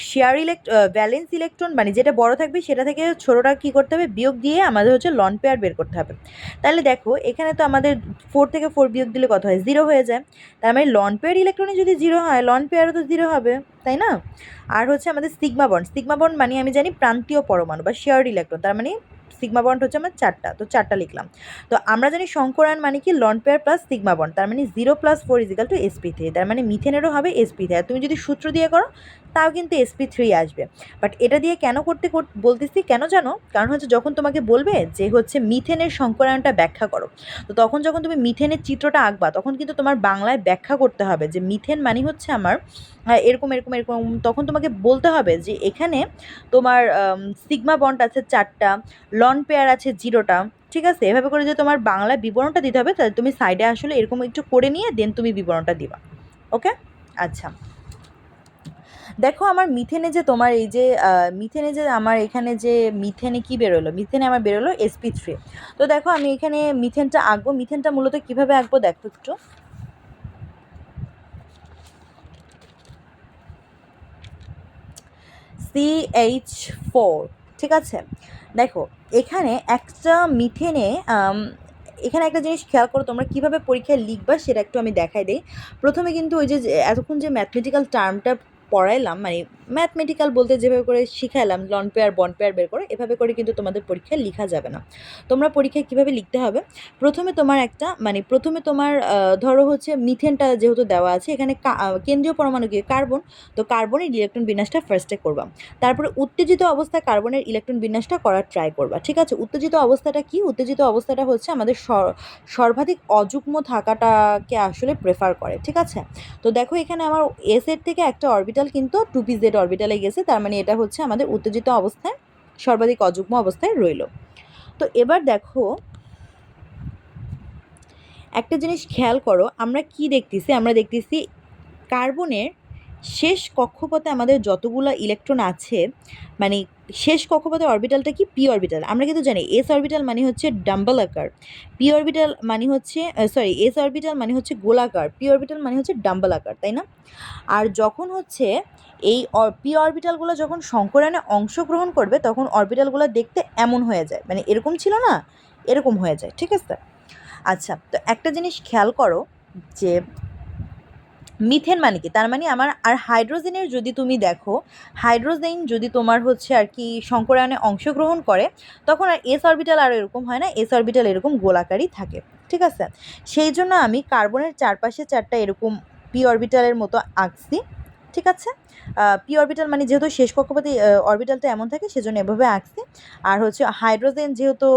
ভ্যালেন্স ইলেকট্রন মানে যেটা বড় থাকবে সেটা থেকে ছোটোটা কী করতে হবে, বিয়োগ দিয়ে আমাদের হচ্ছে লন পেয়ার বের করতে হবে। তাহলে দেখো এখানে তো আমাদের 4 থেকে 4 বিয়োগ দিলে কত হয়, 0 হয়ে যায়। তার মানে লন পেয়ার ইলেকট্রনে যদি 0 হয়, লন পেয়ারও তো 0 হবে, তাই না? আর হচ্ছে আমাদের সিগমা বন্ড মানে আমি জানি প্রান্তীয় পরমাণু বা শেয়ার্ড ইলেকট্রন, তার মানে সিগমা বন্ড হচ্ছে আমার 4টা, তো 4টা লিখলাম। তো আমরা জানি সংকরায়ন মানে কি, loan pair plus sigma bond, তার মানে 0 + 4 = sp3। তার মানে মিথেনেরও হবে sp3। আর তুমি যদি সূত্র দিয়ে করো তাও কিন্তু sp3 আসবে। বাট এটা দিয়ে কেন বলতেছি কেন জানো, কারণ হচ্ছে যখন তোমাকে বলবে যে হচ্ছে মিথেনের সংকরায়নটা ব্যাখ্যা করো, তো তখন যখন তুমি মিথেনের চিত্রটা আঁকবা, তখন কিন্তু তোমার বাংলায় ব্যাখ্যা করতে হবে যে মিথেন মানে হচ্ছে আমার এরকম এরকম এরকম। তখন তোমাকে বলতে হবে যে এখানে তোমার সিগমা বন্ড আছে 4টা, লন পেয়ার আছে 0টা। ঠিক আছে, এভাবে করে যে তোমার বাংলায় বিবরণটা দিতে হবে, তাহলে তুমি সাইডে আসলে এরকম একটু করে নিয়ে দেন তুমি বিবরণটা দিবা। ওকে, আচ্ছা দেখো আমার মিথেনে যে তোমার এই যে মিথেনে যে আমার এখানে যে মিথেনে কি বেরোলো, মিথেনে আমার বেরোলো sp3। তো দেখো আমি এখানে মিথেনটা আঁকবো। মিথেনটা মূলত কিভাবে আঁকবো দেখো একটু। CH4, ঠিক আছে। দেখো এখানে একটা মিথেনে এখানে একটা জিনিস খেয়াল করো তোমরা, কীভাবে পরীক্ষায় লিখবা সেটা একটু আমি দেখাই দিই। প্রথমে কিন্তু ওই যে এতক্ষণ যে ম্যাথমেটিক্যাল টার্মটা পড়াইলাম, মানে ম্যাথমেটিক্যাল বলতে যেভাবে করে শিখাইলাম লন পেয়ার বন্ড পেয়ার বের করে, এভাবে করে কিন্তু তোমাদের পরীক্ষায় লেখা যাবে না। তোমরা পরীক্ষায় কীভাবে লিখতে হবে, প্রথমে তোমার একটা মানে প্রথমে তোমার ধরো হচ্ছে মিথেনটা যেহেতু দেওয়া আছে এখানে কেন্দ্রীয় পরমাণু কি কার্বন, তো কার্বনের ইলেকট্রন বিন্যাসটা ফার্স্টে করবা। তারপরে উত্তেজিত অবস্থায় কার্বনের ইলেকট্রন বিন্যাসটা করার ট্রাই করবা, ঠিক আছে। উত্তেজিত অবস্থাটা কি, উত্তেজিত অবস্থাটা হচ্ছে আমাদের সর্বাধিক অযুগ্ম থাকাটাকে আসলে প্রেফার করে, ঠিক আছে। তো দেখো এখানে আমার এস এর থেকে একটা অরবিটাল কিন্তু 2p-z অরবিটালে গেছে, তার মানে এটা হচ্ছে আমাদের উত্তেজিত অবস্থায় সর্বাধিক অযুগ্ম অবস্থায় রইল। তো এবার দেখো একটা জিনিস খেয়াল করো, আমরা কি দেখতেছি, আমরা দেখতেছি কার্বনের শেষ কক্ষপথে আমাদের যতগুলো ইলেকট্রন আছে, মানে শেষ কক্ষপথে অরবিটালটা কি পি অরবিটাল। আমরা কিন্তু জানি এস অরবিটাল মানে হচ্ছে ডাম্বল আকার, পি অরবিটাল মানে হচ্ছে এস অরবিটাল মানে হচ্ছে গোলাকার, পি অরবিটাল মানে হচ্ছে ডাম্বল আকার, তাই না। আর যখন হচ্ছে এই পি অরবিটালগুলো যখন সংকরণে অংশগ্রহণ করবে তখন অরবিটালগুলো দেখতে এমন হয়ে যায়, মানে এরকম ছিল না, এরকম হয়ে যায়, ঠিক আছে। আচ্ছা, তো একটা জিনিস খেয়াল করো যে মিথেন মানে কি, তার মানে আমার আর হাইড্রোজেনের যদি তুমি দেখো, হাইড্রোজেন যদি তোমার হচ্ছে আর কি সংকরায়নে অংশগ্রহণ করে তখন আর এস অরবিটাল আর এরকম হয় না, এস অরবিটাল এরকম গোলাকারই থাকে, ঠিক আছে। সেই জন্য আমি কার্বনের চারপাশে চারটা এরকম পি অরবিটালের মতো আঁকছি, ঠিক আছে। পি অরবিটাল মানে যেহেতু শেষ কক্ষপথে অরবিটালটা এমন থাকে সেজন্য এভাবে আঁকছি। আর হচ্ছে হাইড্রোজেন যেহেতু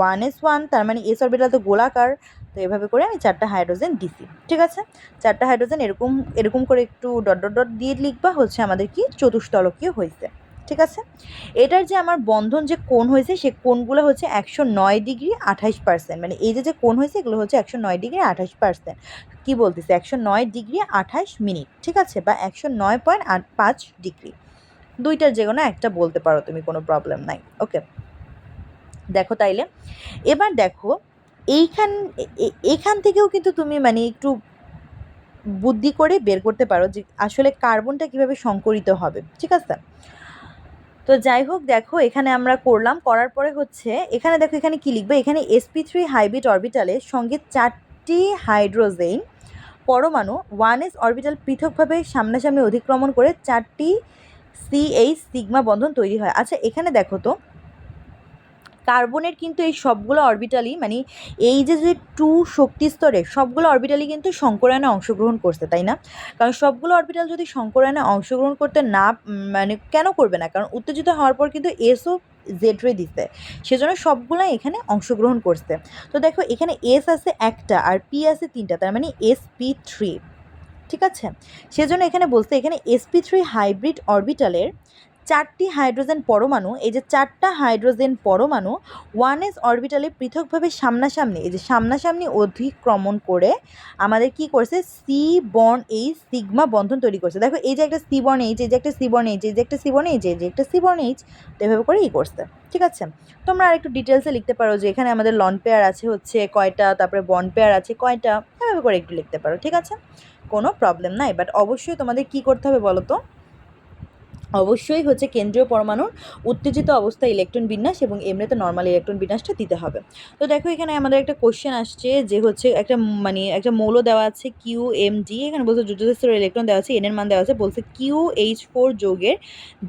1s1, তার মানে এস অরবিটাল তো গোলাকার, তো এভাবে করে আমি চারটা হাইড্রোজেন দিছি, ঠিক আছে। চারটা হাইড্রোজেন এরকম এরকম করে একটু ডট ডট ডট দিয়ে লিখবা, হচ্ছে আমাদের কি চতুস্তলকীয় হয়েছে, ঠিক আছে। এটার যে আমার বন্ধন যে কোণ হয়েছে সে কোণগুলো হচ্ছে 109 ডিগ্রি 28%, মানে এই যে কোণ হয়েছে এগুলো হচ্ছে 109 ডিগ্রি 28%। কী বলতেছে 109 ডিগ্রি 28 মিনিট, ঠিক আছে, বা 109.85 ডিগ্রি, দুইটার যে কোনো একটা বলতে পারো তুমি, কোনো প্রবলেম নাই, ওকে। দেখো তাইলে এবার দেখো এইখান থেকেও কিন্তু তুমি মানে একটু বুদ্ধি করে বের করতে পারো যে আসলে কার্বনটা কিভাবে সংকরিত হবে, ঠিক আছে। তো যাই হোক দেখো এখানে আমরা করলাম, করার পরে হচ্ছে এখানে দেখো এখানে কি লিখবে, এখানে sp3 হাইব্রিড অরবিটালের সঙ্গে 4টি হাইড্রোজেন পরমাণু 1s অরবিটাল পৃথকভাবে সামনাসামনি অতিক্রমণ করে 4টি CH সিগমা বন্ধন তৈরি হয়। আচ্ছা এখানে দেখো তো কার্বনের কিন্তু এই সবগুলো অরবিটালই মানে এই যে যে 2 শক্তি স্তরে সবগুলো অরবিটালই কিন্তু সংকরায়নে অংশগ্রহণ করছে, তাই না। কারণ সবগুলো অরবিটাল যদি সংকরায়নে অংশগ্রহণ করতে না মানে কেন করবে না, কারণ উত্তেজিত হওয়ার পর কিন্তু এসও জেড রে দিচ্ছে, সেজন্য সবগুলাই এখানে অংশগ্রহণ করছে। তো দেখো এখানে এস আছে একটা আর পি আছে 3টা, তার মানে sp3, ঠিক আছে। সেজন্য এখানে বলছে এখানে sp3 হাইব্রিড অরবিটালের 4টি হাইড্রোজেন পরমাণু, এই যে 4টা হাইড্রোজেন পরমাণু 1s অরবিটালে পৃথকভাবে সামনাসামনি, এই যে সামনাসামনি অতিক্রমণ করে আমাদের কি করছে সি বর্ন এইচ সিগমা বন্ধন তৈরি করছে। দেখো এই যে একটা সি বর্ন এইচ, এই যে একটা সি বর্ন এইচ, এই যে একটা সি বর্ন এইচ, এই যে একটা সি বর্ন এইচ, তো এভাবে করে করছে, ঠিক আছে। তোমরা আর একটু ডিটেলসে লিখতে পারো যে এখানে আমাদের লন পেয়ার আছে হচ্ছে কয়টা, তারপরে বন্ড পেয়ার আছে কয়টা, এভাবে করে একটু লিখতে পারো, ঠিক আছে, কোনো প্রবলেম নাই। বাট অবশ্যই তোমাদের কি করতে হবে বলো তো, অবশ্যই হচ্ছে কেন্দ্রীয় পরমাণুর উত্তেজিত অবস্থায় ইলেকট্রন বিন্যাস এবং এমনিতে নর্মাল ইলেকট্রন বিন্যাসটা দিতে হবে। তো দেখো এখানে আমাদের একটা কোশ্চেন আসছে যে হচ্ছে একটা মানে একটা মৌল দেওয়া আছে QMG, এখানে বলছে যুদ্ধস্তরের ইলেকট্রন দেওয়া আছে, এনের মান দেওয়া আছে, বলছে QH4 যৌগের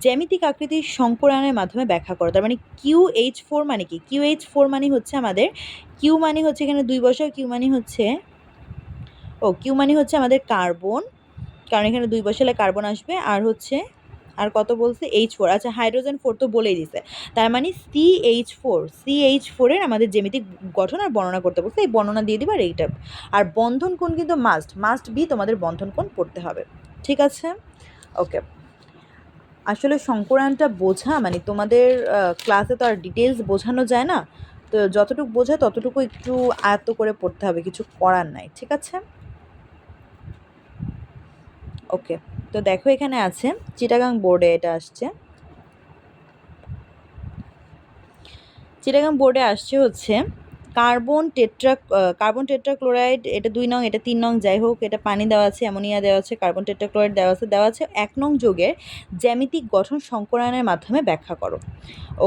জ্যামিতিক আকৃতির সংকরায়নের মাধ্যমে ব্যাখ্যা করো। তার মানে QH4 মানে কি, QH4 মানে হচ্ছে আমাদের কিউ মানে হচ্ছে এখানে 2 বসাও, কিউ মানে হচ্ছে কিউ মানে হচ্ছে আমাদের কার্বন, কারণ এখানে 2 বসালে কার্বন আসবে, আর হচ্ছে আর কত বলছে H4, আচ্ছা হাইড্রোজেন 4 তো বলেই দিছে, তার মানে CH4 এর আমাদের জ্যামিতিক গঠন আর বর্ণনা করতে বলছে, এই বর্ণনা দিয়ে দিবা এইটা। আর বন্ধন কোণ কিন্তু মাস্ট বি তোমাদের বন্ধন কোণ পড়তে হবে, ঠিক আছে, ওকে। আসলে সংকরায়নটা বোঝা মানে তোমাদের ক্লাসে তো আর ডিটেলস বোঝানো যায় না, তো যতটুকু বোঝায় ততটুকু একটু আয়ত্ত করে পড়তে হবে, কিছু করার নাই, ঠিক আছে, ওকে। তো দেখো এখানে আছে চিটাগাং বোর্ডে এটা আসছে, চিটাগাং বোর্ডে আসছে হচ্ছে কার্বন টেট্রাক্লোরাইড, এটা 2 নং, এটা 3 নং, যাই হোক এটা পানি দেওয়া আছে, অ্যামোনিয়া দেওয়া আছে, কার্বন টেট্রাক্লোরাইড দেওয়া আছে 1 নং যৌগের জ্যামিতিক গঠন সংকরায়নের মাধ্যমে ব্যাখ্যা করো।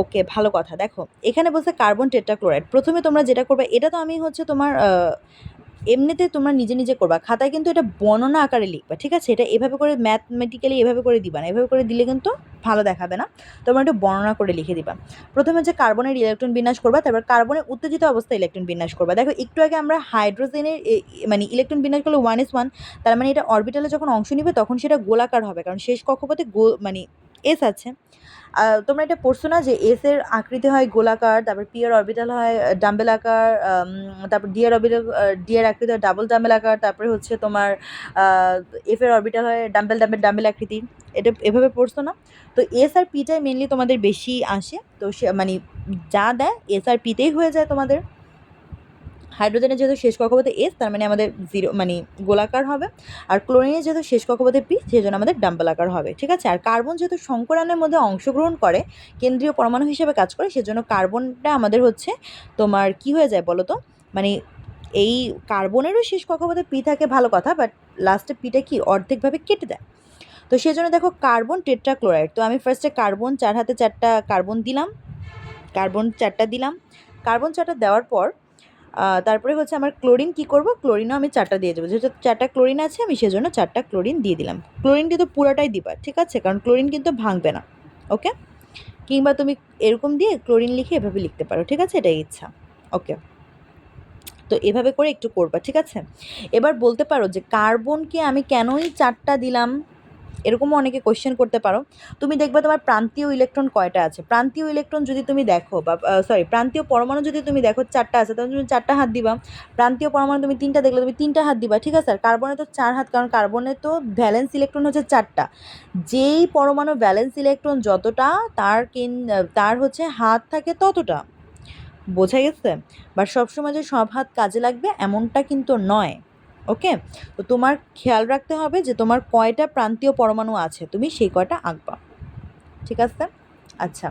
ওকে, ভালো কথা। দেখো এখানে বলছে কার্বন টেট্রাক্লোরাইড, প্রথমে তোমরা যেটা করবে, এটা তো আমি হচ্ছে তোমার এমনিতে তোমরা নিজে নিজে করবা, খাতায় কিন্তু এটা বর্ণনা আকারে লিখবা, ঠিক আছে? এটা এভাবে করে ম্যাথমেটিক্যালি এভাবে করে দিবা না, এভাবে করে দিলে কিন্তু ভালো দেখাবে না, তোমরা একটু বর্ণনা করে লিখে দিবা। প্রথমে হচ্ছে কার্বনের ইলেকট্রন বিন্যাস করবা, তারপর কার্বনের উত্তেজিত অবস্থায় ইলেকট্রন বিন্যাস করবা। দেখো একটু আগে আমরা হাইড্রোজেনের মানে ইলেকট্রন বিন্যাস করলে 1s1, তার মানে এটা অরবিটালে যখন অংশ নিবে তখন সেটা গোলাকার হবে, কারণ শেষ কক্ষপথে মানে এস আছে। তোমরা এটা পড়ছো না যে এস এর আকৃতি হয় গোলাকার, তারপর পি এর অরবিটাল হয় ডাম্বেল আকার, তারপর ডি এর অরবিটাল, ডি এর আকৃতি হয় ডাবল ডাম্বেল আকার, তারপরে হচ্ছে তোমার এফ এর অরবিটাল হয় ডাম্বেল ডাম্বেল ডাম্বেল আকৃতি। এটা এভাবে পড়ছো না? তো এস আর পিটাই মেনলি তোমাদের বেশি আসে, তো সে মানে যা দেয় এস আর পিতেই হয়ে যায় তোমাদের। হাইড্রোজেনের যেহেতু শেষ কক্ষপথে এস, তার মানে আমাদের 0 মানে গোলাকার হবে, আর ক্লোরিনের যেহেতু শেষ কক্ষপথে পি, সেই জন্য আমাদের ডাম্বেলাকার হবে, ঠিক আছে? আর কার্বন যেহেতু সংকরায়নের মধ্যে অংশগ্রহণ করে, কেন্দ্রীয় পরমাণু হিসেবে কাজ করে, সেজন্য কার্বনটা আমাদের হচ্ছে তোমার কি হয়ে যায় বলো তো, মানে এই কার্বনেরও শেষ কক্ষপথে পি থাকে, ভালো কথা, বাট লাস্টে পিটা কি অর্ধেকভাবে কেটে দেয়। তো সেই জন্য দেখো কার্বন টেট্রাক্লোরাইড, তো আমি ফার্স্টে কার্বন 4 হাতে 4টা কার্বন দিলাম, কার্বন 4টা দিলাম, কার্বন 4টা দেওয়ার পর তারপরে হচ্ছে আমার ক্লোরিন কি করব, ক্লোরিনও আমি 4টা দিয়ে দেবো, যেহেতু 4টা ক্লোরিন আছে আমি সেজন্য 4টা ক্লোরিন দিয়ে দিলাম। ক্লোরিন কিন্তু পুরোটাই দিবা, ঠিক আছে? কারণ ক্লোরিন কিন্তু ভাঙবে না, ওকে? কিংবা তুমি এরকম দিয়ে ক্লোরিন লিখে এভাবে লিখতে পারো, ঠিক আছে? এটাই ইচ্ছা, ওকে? তো এভাবে করে একটু করবা, ঠিক আছে? এবার বলতে পারো যে কার্বনকে আমি কেনই 4টা দিলাম, এরকমও অনেকে কোয়েশ্চেন করতে পারো। তুমি দেখবে তোমার প্রান্তীয় ইলেকট্রন কয়টা আছে, প্রান্তীয় ইলেকট্রন যদি তুমি দেখো, বা সরি প্রান্তীয় পরমাণু যদি তুমি দেখো 4টা আছে, তাহলে তুমি 4টা হাত দিবা। প্রান্তীয় পরমাণু তুমি 3টা দেখলে তুমি 3টা হাত দিবা, ঠিক আছে? আর কার্বনে তো 4 হাত, কারণ কার্বনে তো ভ্যালেন্স ইলেকট্রন হচ্ছে 4টা। যেই পরমাণু ভ্যালেন্স ইলেকট্রন যতটা, তার হচ্ছে হাত থাকে ততটা, বোঝা গেছে? বাট সবসময় যে সব হাত কাজে লাগবে এমনটা কিন্তু নয়, ওকে? তো তোমার খেয়াল রাখতে হবে যে তোমার কয়টা প্রান্তীয় পরমাণু আছে, তুমি সেই কয়টা আঁকবা, ঠিক আছে? আচ্ছা,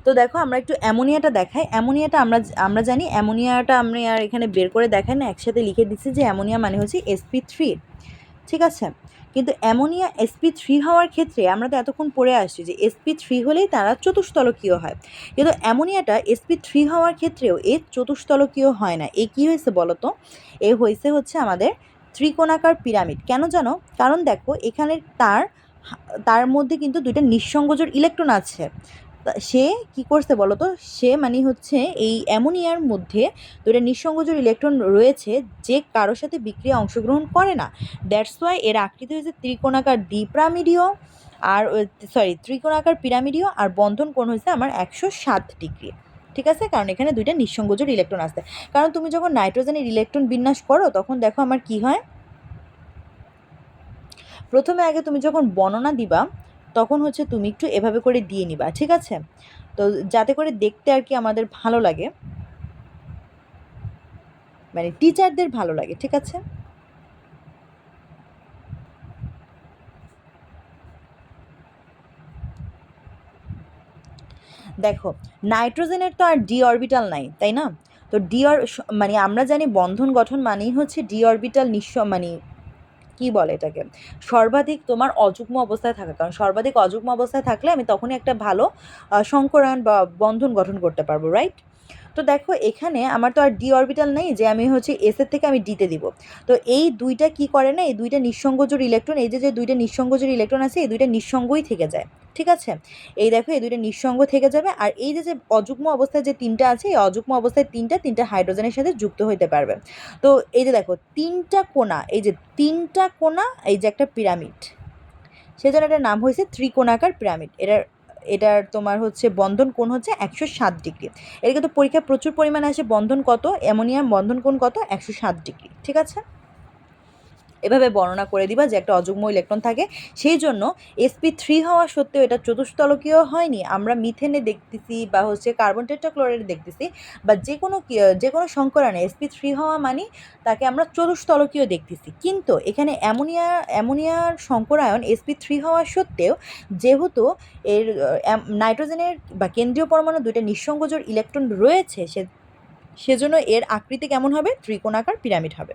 তো দেখো আমরা একটু অ্যামোনিয়াটা দেখাই। অ্যামোনিয়াটা আমরা আমরা জানি, অ্যামোনিয়াটা আমরা আর এখানে বের করে দেখাই না, একসাথে লিখে দিচ্ছি যে অ্যামোনিয়া মানে হচ্ছে sp3, ঠিক আছে? কিন্তু অ্যামোনিয়া sp3 হওয়ার ক্ষেত্রে আমরা তো এতক্ষণ পড়ে আসছি যে sp3 হলেই তারা চতুস্তলকীয় হয়, কিন্তু অ্যামোনিয়াটা sp3 হওয়ার ক্ষেত্রেও এ চতুস্তলকীয় হয় না। এ কী হয়েছে বলো তো? এ হয়েছে হচ্ছে আমাদের ত্রিকোণাকার পিরামিড। কেন জানো? কারণ দেখো এখানে তার মধ্যে কিন্তু 2টা নিঃসংযোজক ইলেকট্রন আছে। সে কি করছে বলো তো? সে মানে হচ্ছে এই অ্যামোনিয়ার মধ্যে 2টা নিঃসংযোজক ইলেকট্রন রয়েছে, যে কারোর সাথে বিক্রিয়া অংশগ্রহণ করে না। দ্যাটস ওয়াই এর আকৃতি হয়েছে ত্রিকোণাকার দ্বিপ্রামিডীয়, আর ত্রিকোণাকার পিরামিডীয়, আর বন্ধন কোণ হয়েছে আমার 107 ডিগ্রি, ঠিক আছে? কারণ এখানে 2টা নিঃসংযোজক ইলেকট্রন আসছে। কারণ তুমি যখন নাইট্রোজেনের ইলেকট্রন বিন্যাস করো তখন দেখো আমার কি হয়, প্রথমে আগে তুমি যখন বর্ণনা দিবা তখন হচ্ছে তুমি একটু এভাবে করে দিয়ে নিবা, ঠিক আছে? তো যাতে করে দেখতে আর কি আমাদের ভালো লাগে, মানে টিচারদের ভালো লাগে, ঠিক আছে? দেখো নাইট্রোজেনের তো আর ডি অরবিটাল নাই, তাই না? তো মানে আমরা জানি বন্ধন গঠন মানেই হচ্ছে ডি অরবিটাল মানে কি বলে এটাকে, সর্বাধিক তোমার অযুগ্ম অবস্থায় থাকা, কারণ সর্বাধিক অযুগ্ম অবস্থায় থাকলে আমি তখনই একটা ভালো সংকরায়ন বা বন্ধন গঠন করতে পারবো, রাইট? তো দেখো এখানে আমার তো আর ডি অরবিটাল নেই যে আমি হচ্ছে এস এর থেকে আমি ডিতে দিব। তো এই 2টা কি করে না, এই 2টা নিঃসংযোজক ইলেকট্রন, এই যে 2টা নিঃসংযোজক ইলেকট্রন আছে, এই 2টা নিঃসঙ্গই থেকে যায়, ঠিক আছে? এই দেখো এই 2টা নিঃসঙ্গ থেকে যাবে, আর এই যে অযুগ্ম অবস্থায় যে 3টা আছে, এই অযুগ্ম অবস্থায় 3টা হাইড্রোজেনের সাথে যুক্ত হতে পারবে। তো এই যে দেখো 3টা কোণা, এই যে 3টা কোণা, এই যে একটা পিরামিড, সেজন্য এটার নাম হয়েছে ত্রিকোণাকার পিরামিড। এটার তোমার হচ্ছে বন্ধন কোণ হচ্ছে 107 ডিগ্রি। এটা কিন্তু পরীক্ষায় প্রচুর পরিমাণে আসে, বন্ধন কত, অ্যামোনিয়াম বন্ধন কোণ কত, 107 ডিগ্রি, ঠিক আছে? এভাবে বর্ণনা করে দিবা যে একটা অযুগ্ম ইলেকট্রন থাকে, সেই জন্য sp3 হওয়া সত্ত্বেও এটা চতুস্তলকীয় হয়নি। আমরা মিথেনে দেখতেছি বা হচ্ছে কার্বন টেট্রাক্লোরাইডে দেখতেছি বা যে কোনো সংকরণে sp3 হওয়া মানে তাকে আমরা চতুস্তলকীয় দেখতেছি। কিন্তু এখানে অ্যামোনিয়ার সংকরায়ন sp3 হওয়া সত্ত্বেও যেহেতু এর নাইট্রোজেনের বা কেন্দ্রীয় পরমাণু দুইটা নিঃসংযোজক ইলেকট্রন রয়েছে, সেজন্য এর আকৃতি কেমন হবে? ত্রিকোণাকার পিরামিড হবে।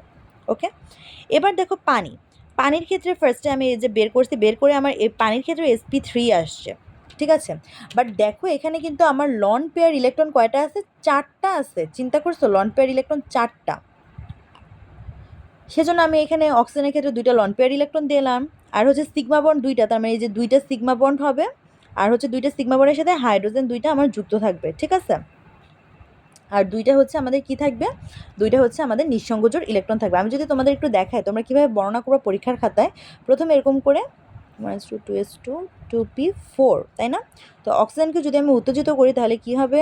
ওকে, এবার দেখো পানির ক্ষেত্রে ফার্স্টে আমি এই যে বের করে আমার এই পানির ক্ষেত্রে sp3 আসছে, ঠিক আছে। বাট দেখো এখানে কিন্তু আমার লন পেয়ার ইলেকট্রন কয়টা আছে? 4টা আছে। চিন্তা করছো, লন পেয়ার ইলেকট্রন 4টা। সেজন্য আমি এখানে অক্সিজেনের ক্ষেত্রে 2টা লন পেয়ার ইলেকট্রন দিলাম, আর হচ্ছে সিগমা বন্ড 2টা, তার মানে এই যে 2টা সিগমা বন্ড হবে, আর হচ্ছে 2টা সিগমা বন্ডের সাথে হাইড্রোজেন 2টা আমার যুক্ত থাকবে, ঠিক আছে। আর 2টা হচ্ছে আমাদের কি থাকবে? 2টা হচ্ছে আমাদের নিঃসংযোজক ইলেকট্রন থাকবে। আমি যদি তোমাদের একটু দেখাই তোমরা কীভাবে বর্ণনা করবো পরীক্ষার খাতায়, প্রথমে এরকম করে 1s2 2s2 2p4, তাই না? তো অক্সিজেনকে যদি আমি উত্তেজিত করি তাহলে কি হবে?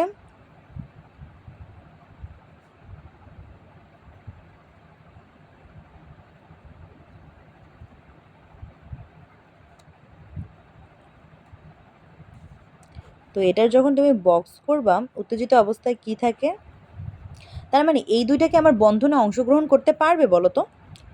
তো এটার যখন তুমি বক্স করবা উত্তেজিত অবস্থায় কি থাকে? তার মানে এই দুইটাকে আমার বন্ধনে অংশগ্রহণ করতে পারবে বলো তো?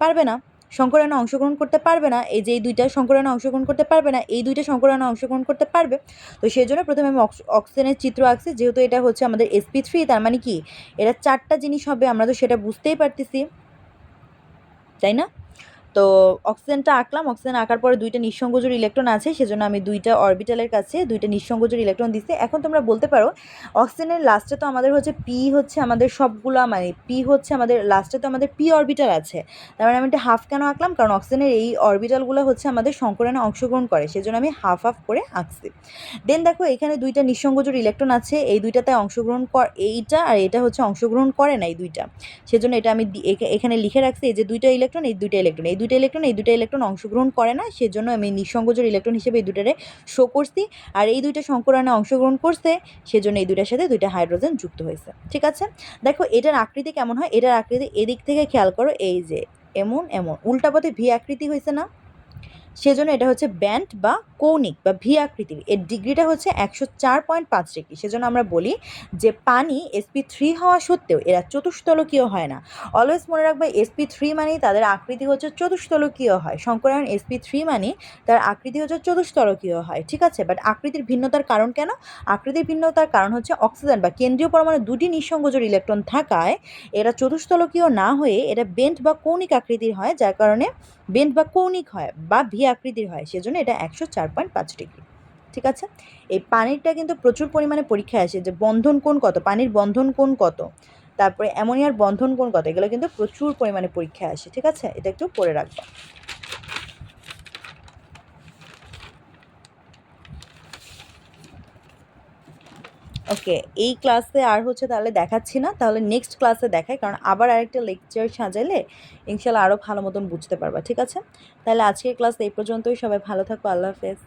পারবে না। সংকরায়নে অংশগ্রহণ করতে পারবে না। এই যে এই দুইটা সংকরায়নে অংশগ্রহণ করতে পারবে না, এই দুইটা সংকরায়নে অংশগ্রহণ করতে পারবে। তো সেই জন্য প্রথমে আমি অক্সিজেনের চিত্র আঁকছি, যেহেতু এটা হচ্ছে আমাদের sp3, তার মানে কি এটা 4টা জিনিস হবে, আমরা তো সেটা বুঝতেই পারতেছি, তাই না? তো অক্সিজেনটা আঁকলাম, অক্সিজেন আঁকার পরে 2টা নিঃসংযোজক ইলেকট্রন আছে, সেজন্য আমি 2টা অরবিটালের কাছে 2টা নিঃসংযোজক ইলেকট্রন দিচ্ছি। এখন তোমরা বলতে পারো অক্সিজেনের লাস্টে তো আমাদের হচ্ছে পি হচ্ছে আমাদের সবগুলা, মানে পি হচ্ছে আমাদের লাস্টে তো আমাদের পি অরবিটাল আছে, তার মানে আমি একটা হাফ কেন আঁকলাম? কারণ অক্সিজেনের এই অরবিটালগুলো হচ্ছে আমাদের সংকরণে অংশগ্রহণ করে, সেজন্য আমি হাফ হাফ করে আঁকছি। দেন দেখো এখানে 2টা নিঃসংযোজক ইলেকট্রন আছে, এই দুইটাতে অংশগ্রহণ এইটা আর এটা হচ্ছে অংশগ্রহণ করে না এই দুইটা, সেজন্য এটা আমি এখানে লিখে রাখছি এই যে 2টা ইলেকট্রন, এই 2টা ইলেকট্রন, এই 2টা ইলেকট্রন, এই 2টা ইলেকট্রন অংশগ্রহণ করে না, সেজন্য আমি নিঃসংযোজক ইলেকট্রন হিসেবে এই দুটারে শো করছি। আর এই 2টা সংকরণে অংশগ্রহণ করছে, সেজন্য এই 2টার সাথে 2টা হাইড্রোজেন যুক্ত হয়েছে, ঠিক আছে। দেখো এটার আকৃতি কেমন হয়? এটার আকৃতি এদিক থেকে খেয়াল করো, এই যে এমন এমন উল্টা পথে ভি আকৃতি হয়েছে না, সেজন্য এটা হচ্ছে ব্যান্ড বা কৌণিক বা ভি আকৃতির। এর ডিগ্রিটা হচ্ছে 104.5 ডিগ্রি। সেজন্য আমরা বলি যে পানি sp3 হওয়া সত্ত্বেও এরা চতুস্তলকীয় হয় না। অলওয়েজ মনে রাখবে sp3 মানে তাদের আকৃতি হচ্ছে চতুস্তলকীয় হয়। সংকরায়ন sp3 মানে তার আকৃতি হচ্ছে চতুস্তলকীয় হয়, ঠিক আছে। বাট আকৃতির ভিন্নতার কারণ কেন? আকৃতির ভিন্নতার কারণ হচ্ছে অক্সিজেন বা কেন্দ্রীয় পরমাণু 2টি নিঃসংযোজক ইলেকট্রন থাকায় এরা চতুস্তলকীয় না হয়ে এটা বেন্ট বা কৌণিক আকৃতির হয়, যার কারণে বেন্ট বা কৌণিক হয় বা ভি আকৃতির হয়, সেজন্য এটা 104.5 ডিগ্রি, ঠিক আছে। এই পানিরটা কিন্তু প্রচুর পরিমাণে পরীক্ষায় আসে, যে বন্ধন কোণ কত, পানির বন্ধন কোণ কত, তারপরে অ্যামোনিয়ার বন্ধন কোণ কত, এগুলো কিন্তু প্রচুর পরিমাণে পরীক্ষায় আসে, ঠিক আছে। এটা একটু পড়ে রাখবা। ওকে, এই ক্লাসে আর হচ্ছে তাহলে দেখাচ্ছি না, তাহলে নেক্সট ক্লাসে দেখাই, কারণ আবার আরেকটা লেকচার সাজালে ইনশাল্লাহ আরও ভালো মতন বুঝতে পারবা, ঠিক আছে। তাহলে আজকের ক্লাস এই পর্যন্তই, সবাই ভালো থাকো, আল্লাহ হাফেজ।